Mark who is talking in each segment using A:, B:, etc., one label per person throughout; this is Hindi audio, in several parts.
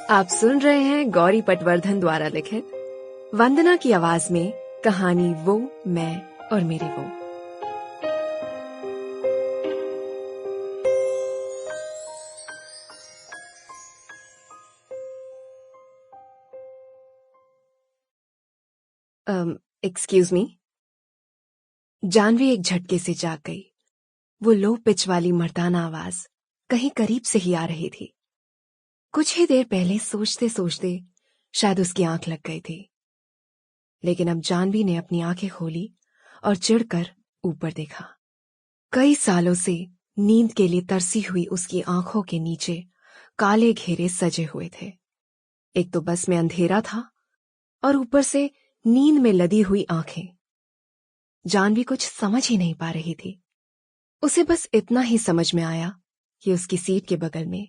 A: आप सुन रहे हैं गौरी पटवर्धन द्वारा लिखित वंदना की आवाज में कहानी वो, मैं और मेरे वो। Excuse me. जानवी एक झटके से जाग गई। वो लो पिच वाली मर्दाना आवाज कहीं करीब से ही आ रही थी। कुछ ही देर पहले सोचते सोचते शायद उसकी आंख लग गई थी, लेकिन अब जानवी ने अपनी आंखें खोली और चिढ़कर ऊपर देखा। कई सालों से नींद के लिए तरसी हुई उसकी आंखों के नीचे काले घेरे सजे हुए थे। एक तो बस में अंधेरा था और ऊपर से नींद में लदी हुई आंखें। जानवी कुछ समझ ही नहीं पा रही थी। उसे बस इतना ही समझ में आया कि उसकी सीट के बगल में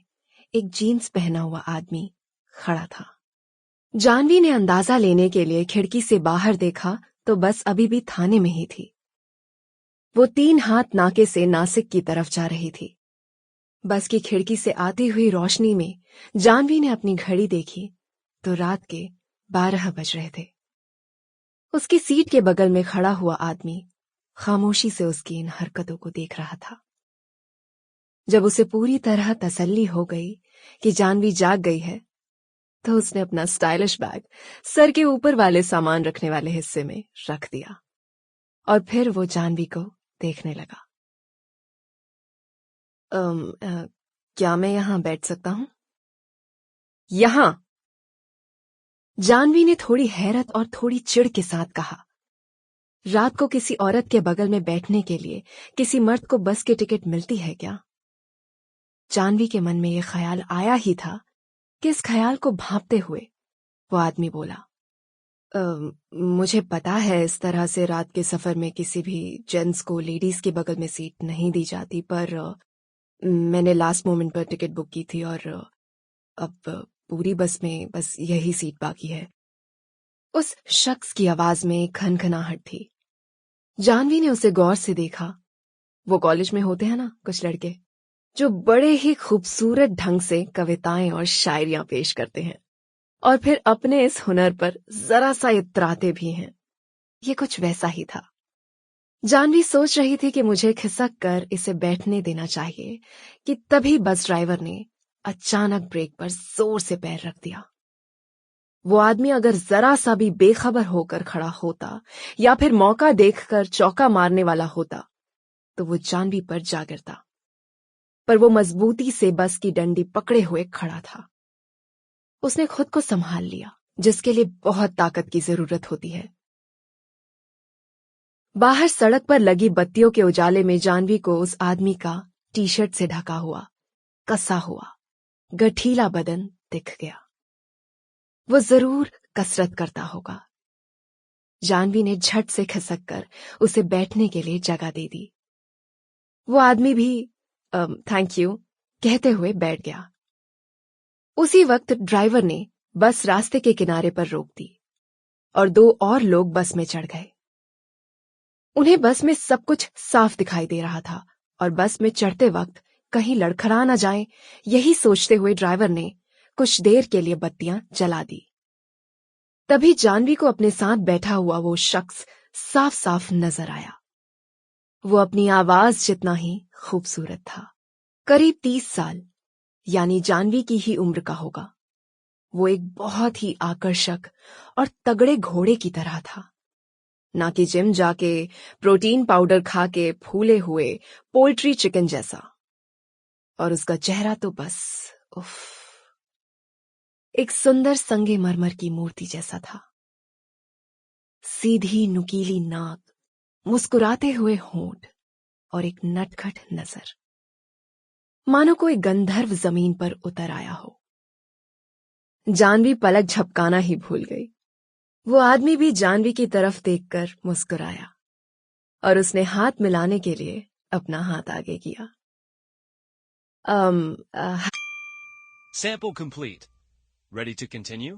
A: एक जीन्स पहना हुआ आदमी खड़ा था। जानवी ने अंदाजा लेने के लिए खिड़की से बाहर देखा तो बस अभी भी थाने में ही थी। वो 3 हाथ नाके से नासिक की तरफ जा रही थी। बस की खिड़की से आती हुई रोशनी में जानवी ने अपनी घड़ी देखी तो रात के 12 बज रहे थे। उसकी सीट के बगल में खड़ा हुआ आदमी खामोशी से उसकी इन हरकतों को देख रहा था। जब उसे पूरी तरह तसल्ली हो गई कि जानवी जाग गई है, तो उसने अपना स्टाइलिश बैग सर के ऊपर वाले सामान रखने वाले हिस्से में रख दिया और फिर वो जानवी को देखने लगा। क्या मैं यहां बैठ सकता हूं? यहां? जानवी ने थोड़ी हैरत और थोड़ी चिढ़ के साथ कहा। रात को किसी औरत के बगल में बैठने के लिए किसी मर्द को बस की टिकट मिलती है क्या? जानवी के मन में यह ख्याल आया ही था कि इस ख्याल को भांपते हुए वो आदमी बोला, मुझे पता है इस तरह से रात के सफर में किसी भी जेंट्स को लेडीज के बगल में सीट नहीं दी जाती, पर मैंने लास्ट मोमेंट पर टिकट बुक की थी और अब पूरी बस में बस यही सीट बाकी है। उस शख्स की आवाज में खनखनाहट थी। जानवी ने उसे गौर से देखा। वो कॉलेज में होते हैं ना कुछ लड़के, जो बड़े ही खूबसूरत ढंग से कविताएं और शायरियां पेश करते हैं और फिर अपने इस हुनर पर जरा सा इतराते भी हैं। ये कुछ वैसा ही था। जानवी सोच रही थी कि मुझे खिसक कर इसे बैठने देना चाहिए कि तभी बस ड्राइवर ने अचानक ब्रेक पर जोर से पैर रख दिया। वो आदमी अगर जरा सा भी बेखबर होकर खड़ा होता या फिर मौका देखकर चौका मारने वाला होता तो वो जानवी पर जा गिरता, पर वो मजबूती से बस की डंडी पकड़े हुए खड़ा था। उसने खुद को संभाल लिया, जिसके लिए बहुत ताकत की जरूरत होती है। बाहर सड़क पर लगी बत्तियों के उजाले में जानवी को उस आदमी का टी शर्ट से ढका हुआ, कसा हुआ, गठीला बदन दिख गया। वो जरूर कसरत करता होगा। जानवी ने झट से खिसक कर उसे बैठने के लिए जगह दे दी। वो आदमी भी थैंक यू कहते हुए बैठ गया। उसी वक्त ड्राइवर ने बस रास्ते के किनारे पर रोक दी और 2 और लोग बस में चढ़ गए। उन्हें बस में सब कुछ साफ दिखाई दे रहा था और बस में चढ़ते वक्त कहीं लड़खड़ा न जाए, यही सोचते हुए ड्राइवर ने कुछ देर के लिए बत्तियां जला दी। तभी जानवी को अपने साथ बैठा हुआ वो शख्स साफ साफ नजर आया। वो अपनी आवाज जितना ही खूबसूरत था। करीब 30 साल यानी जानवी की ही उम्र का होगा। वो एक बहुत ही आकर्षक और तगड़े घोड़े की तरह था, ना कि जिम जाके प्रोटीन पाउडर खा के फूले हुए पोल्ट्री चिकन जैसा। और उसका चेहरा तो बस उफ, एक सुंदर संगमरमर की मूर्ति जैसा था। सीधी नुकीली नाक, मुस्कुराते हुए होंठ और एक नटखट नजर, मानो कोई गंधर्व जमीन पर उतर आया हो। जानवी पलक झपकाना ही भूल गई। वो आदमी भी जानवी की तरफ देखकर मुस्कुराया और उसने हाथ मिलाने के लिए अपना हाथ आगे किया।
B: Sample complete. Ready to continue?